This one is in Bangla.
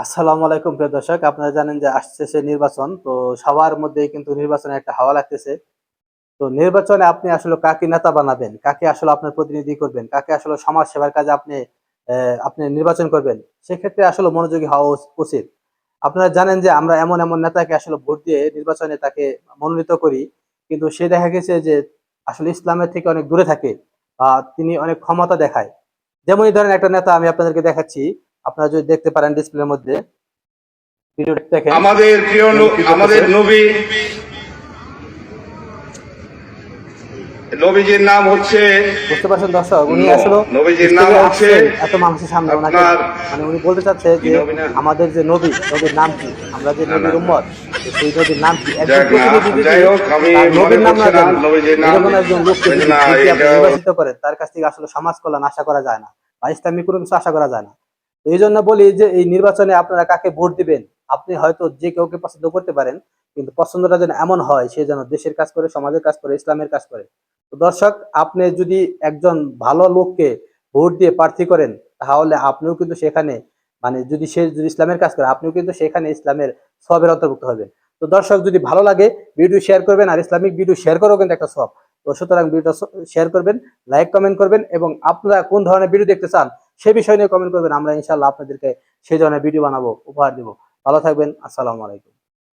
আসসালামু আলাইকুম প্রিয় দর্শক, আপনারা জানেন যে আসছে নির্বাচন। তো সবার মধ্যেই কিন্তু নির্বাচনের একটা হাওয়া লাগতেছে। তো নির্বাচনে আপনি আসলে কাকে নেতা বানাবেন, কাকে আসলে আপনার প্রতিনিধি করবেন, কাকে আসলে সমাজ সেবার কাজে আপনি নির্বাচন করবেন, সেক্ষেত্রে আসলে মনোযোগী হওয়া উচিত। আপনারা জানেন যে আমরা এমন নেতাকে আসলে ভোট দিয়ে নির্বাচনে তাকে মনোনীত করি, কিন্তু সে দেখা গেছে যে আসলে ইসলামের থেকে অনেক দূরে থাকে বা তিনি অনেক ক্ষমতা দেখায়। যেমন এই ধরেন একটা নেতা আমি আপনাদেরকে দেখাচ্ছি, আপনারা যদি দেখতে পারেন ডিসপ্লের মধ্যে, ভিডিওটা দেখেন আমাদের প্রিয় উনি কি করতেছে। আমাদের নবীজির নাম হচ্ছে বুঝতে পারছেন দর্শক, উনি নূহ। আসলে নবীজির নাম স্টেজে হচ্ছে আসছেন এত মানুষের সামনে, ওনাকে আপনার মানে উনি বলতে চাচ্ছে কি যে নবী না আমাদের যে নবীর নাম কি, আমরা যে না না নবীর না উম্মত, তো সেই নবীর নাম কি। একজন যাক না, প্রতিনিধি যদি যাই হোক আমি তার মনে নবীর নাম পড়ছে না না জানে, নবীজির নাম। এরকম একজন লোককে ওই যদি জন্য ভোট দিয়ে আপনি এটা নির্বাচিত করেন, তার কাছ থেকে আসলে সমাজ কল্যাণ আশা করা যায় না বা ইসলামিক কোনো কিছু আশা করা যায় না। তো এই জন্য বলি যে এই নির্বাচনে আপনারা কাকে ভোট দিবেন, আপনি হয়তো যে কাউকে পছন্দ করতে পারেন, কিন্তু পছন্দটা যেন এমন হয় সে যেন দেশের কাজ করে, সমাজের কাজ করে, ইসলামের কাজ করে। তো দর্শক, আপনি যদি একজন ভালো লোককে ভোট দিয়ে প্রার্থী করেন, তাহলে আপনিও কিন্তু সেখানে যদি সে যদি ইসলামের কাজ করে, আপনিও কিন্তু সেখানে ইসলামের সবের অন্তর্ভুক্ত হবেন। তো দর্শক, যদি ভালো লাগে ভিডিও শেয়ার করবেন, আর ইসলামিক ভিডিও শেয়ার করেও কিন্তু একটা সব। তো সুতরাং ভিডিওটা শেয়ার করবেন, লাইক কমেন্ট করবেন, এবং আপনারা কোন ধরনের ভিডিও দেখতে চান সে বিষয় নিয়ে কমেন্ট করবেন। আমরা ইনশাল্লাহ আপনাদেরকে সেই ধরনের ভিডিও বানাবো, উপহার দিব। ভালো থাকবেন। আসসালামু আলাইকুম।